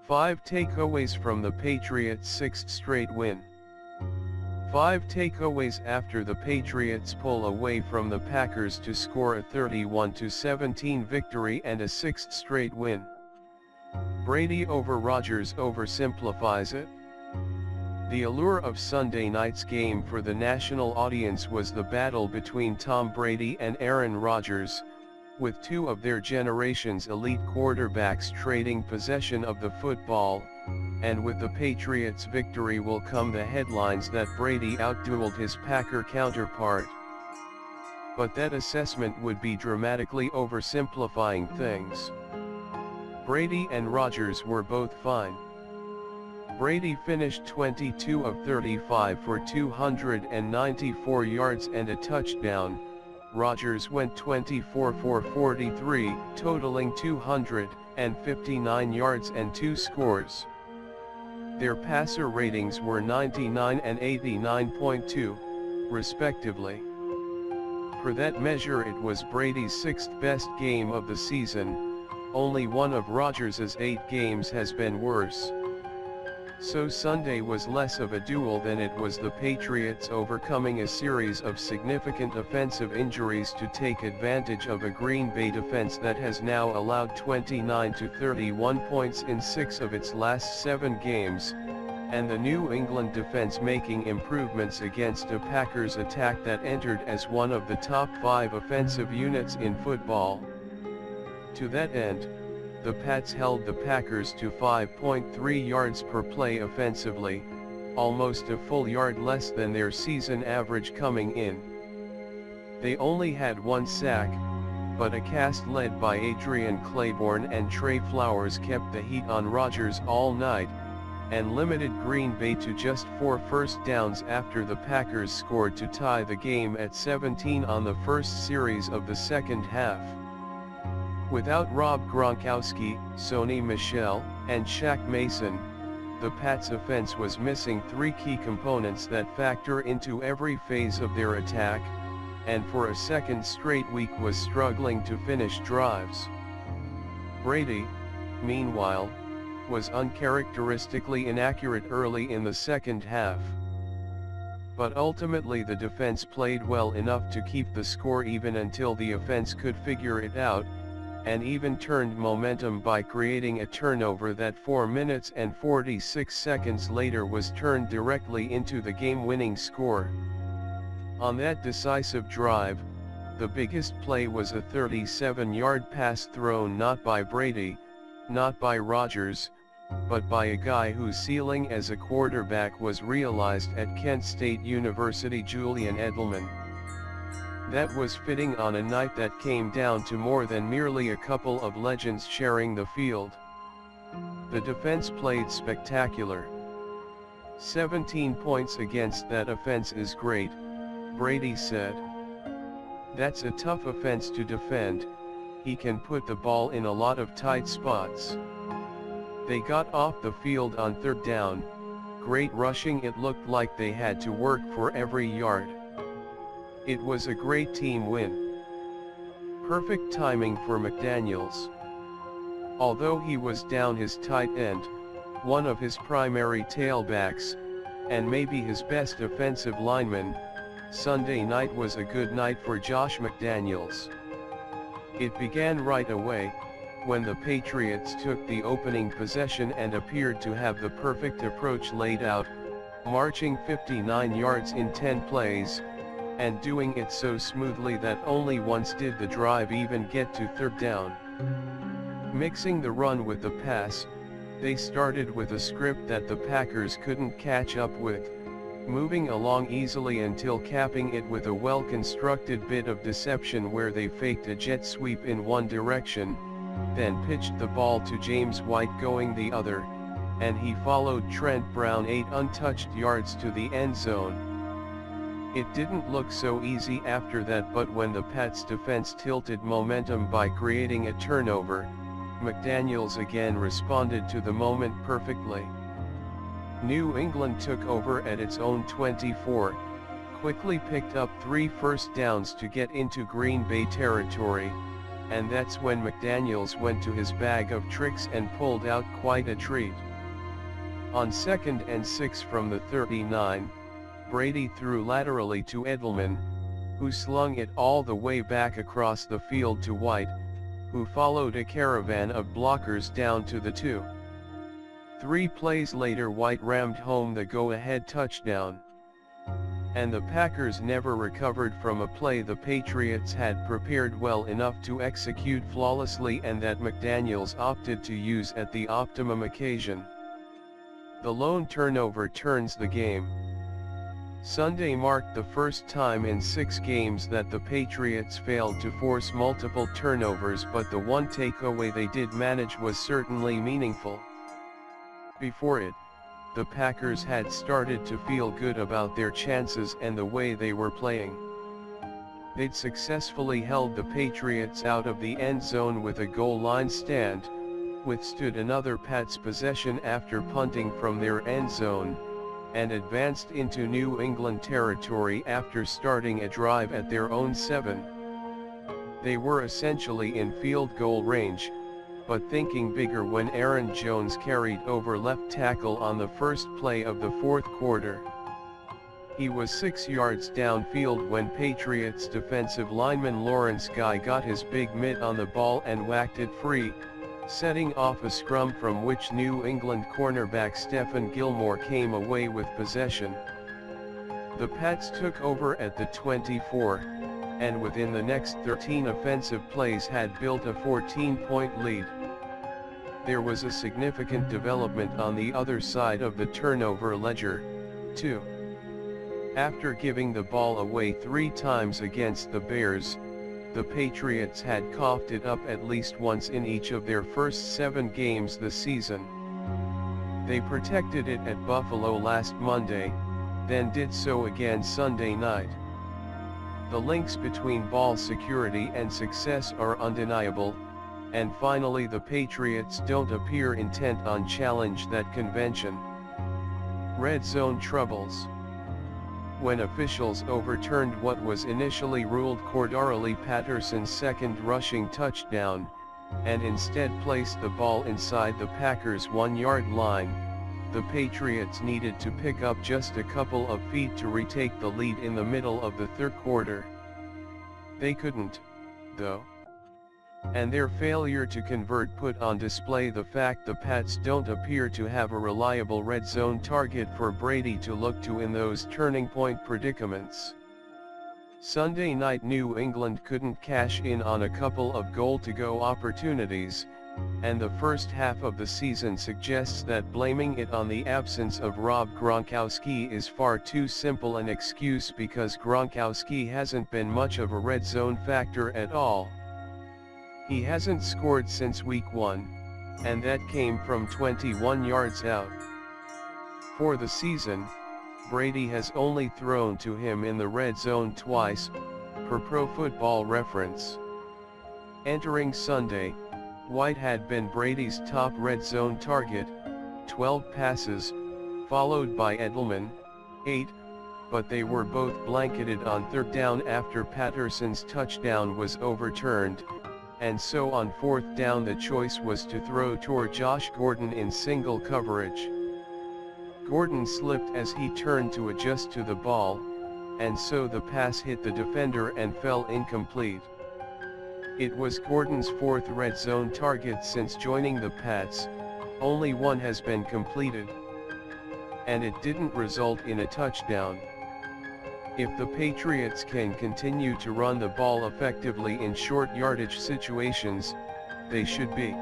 5 takeaways from the Patriots' sixth straight win. 5 takeaways after the Patriots pull away from the Packers to score a 31-17 victory and a sixth straight win. Brady over Rodgers oversimplifies it. The allure of Sunday night's game for the national audience was the battle between Tom Brady and Aaron Rodgers, with two of their generation's elite quarterbacks trading possession of the football, and with the Patriots' victory will come the headlines that Brady outdueled his Packer counterpart. But that assessment would be dramatically oversimplifying things. Brady and Rodgers were both fine. Brady finished 22 of 35 for 294 yards and a touchdown. Rodgers went 24 for 43, totaling 259 yards and 2 scores. Their passer ratings were 99 and 89.2, respectively. Per that measure, it was Brady's sixth best game of the season. Only one of Rodgers' 8 games has been worse. So Sunday was less of a duel than it was the Patriots overcoming a series of significant offensive injuries to take advantage of a Green Bay defense that has now allowed 29 to 31 points in 6 of its last 7 games, and the New England defense making improvements against a Packers attack that entered as one of the top 5 offensive units in football. To that end, the Pats held the Packers to 5.3 yards per play offensively, almost a full yard less than their season average coming in. They only had 1 sack, but a cast led by Adrian Claiborne and Trey Flowers kept the heat on Rodgers all night, and limited Green Bay to just 4 first downs after the Packers scored to tie the game at 17 on the first series of the second half. Without Rob Gronkowski, Sony Michel, and Shaq Mason, the Pats' offense was missing 3 key components that factor into every phase of their attack, and for a second straight week was struggling to finish drives. Brady, meanwhile, was uncharacteristically inaccurate early in the second half. But ultimately the defense played well enough to keep the score even until the offense could figure it out, and even turned momentum by creating a turnover that 4 minutes and 46 seconds later was turned directly into the game-winning score. On that decisive drive, the biggest play was a 37-yard pass thrown not by Brady, not by Rodgers, but by a guy whose ceiling as a quarterback was realized at Kent State University, Julian Edelman. That was fitting on a night that came down to more than merely a couple of legends sharing the field. The defense played spectacular. 17 points against that offense is great, Brady said. That's a tough offense to defend. He can put the ball in a lot of tight spots. They got off the field on 3rd down, great rushing, it looked like they had to work for every yard. It was a great team win. Perfect timing for McDaniels. Although he was down his tight end, one of his primary tailbacks, and maybe his best offensive lineman, Sunday night was a good night for Josh McDaniels. It began right away, when the Patriots took the opening possession and appeared to have the perfect approach laid out, marching 59 yards in 10 plays, and doing it so smoothly that only once did the drive even get to 3rd down. Mixing the run with the pass, they started with a script that the Packers couldn't catch up with, moving along easily until capping it with a well-constructed bit of deception where they faked a jet sweep in one direction, then pitched the ball to James White going the other, and he followed Trent Brown 8 untouched yards to the end zone. It didn't look so easy after that, but when the Pats' defense tilted momentum by creating a turnover, McDaniels again responded to the moment perfectly. New England took over at its own 24, quickly picked up 3 first downs to get into Green Bay territory, and that's when McDaniels went to his bag of tricks and pulled out quite a treat. On 2nd and 6 from the 39, Brady threw laterally to Edelman, who slung it all the way back across the field to White, who followed a caravan of blockers down to the 2. 3 plays later White rammed home the go-ahead touchdown. And the Packers never recovered from a play the Patriots had prepared well enough to execute flawlessly and that McDaniels opted to use at the optimum occasion. The lone turnover turns the game. Sunday marked the first time in 6 games that the Patriots failed to force multiple turnovers, but the one takeaway they did manage was certainly meaningful. Before it, the Packers had started to feel good about their chances and the way they were playing. They'd successfully held the Patriots out of the end zone with a goal line stand, withstood another Pats possession after punting from their end zone, and advanced into New England territory after starting a drive at their own 7. They were essentially in field goal range, but thinking bigger when Aaron Jones carried over left tackle on the first play of the 4th quarter. He was 6 yards downfield when Patriots defensive lineman Lawrence Guy got his big mitt on the ball and whacked it free, setting off a scrum from which New England cornerback Stephon Gilmore came away with possession. The Pats took over at the 24, and within the next 13 offensive plays had built a 14-point lead. There was a significant development on the other side of the turnover ledger, too. After giving the ball away 3 times against the Bears, the Patriots had coughed it up at least once in each of their first 7 games this season. They protected it at Buffalo last Monday, then did so again Sunday night. The links between ball security and success are undeniable, and finally the Patriots don't appear intent on challenge that convention. Red zone troubles. When officials overturned what was initially ruled Cordarrelle Patterson's second rushing touchdown, and instead placed the ball inside the Packers' 1-yard line, the Patriots needed to pick up just a couple of feet to retake the lead in the middle of the 3rd quarter. They couldn't, though. And their failure to convert put on display the fact the Pats don't appear to have a reliable red zone target for Brady to look to in those turning point predicaments. Sunday night New England couldn't cash in on a couple of goal-to-go opportunities, and the first half of the season suggests that blaming it on the absence of Rob Gronkowski is far too simple an excuse because Gronkowski hasn't been much of a red zone factor at all. He hasn't scored since week 1, and that came from 21 yards out. For the season, Brady has only thrown to him in the red zone twice, per Pro Football Reference. Entering Sunday, White had been Brady's top red zone target, 12 passes, followed by Edelman, 8, but they were both blanketed on 3rd down after Patterson's touchdown was overturned, and so on 4th down the choice was to throw toward Josh Gordon in single coverage. Gordon slipped as he turned to adjust to the ball, and so the pass hit the defender and fell incomplete. It was Gordon's 4th red zone target since joining the Pats, only one has been completed. And it didn't result in a touchdown. If the Patriots can continue to run the ball effectively in short yardage situations, they should be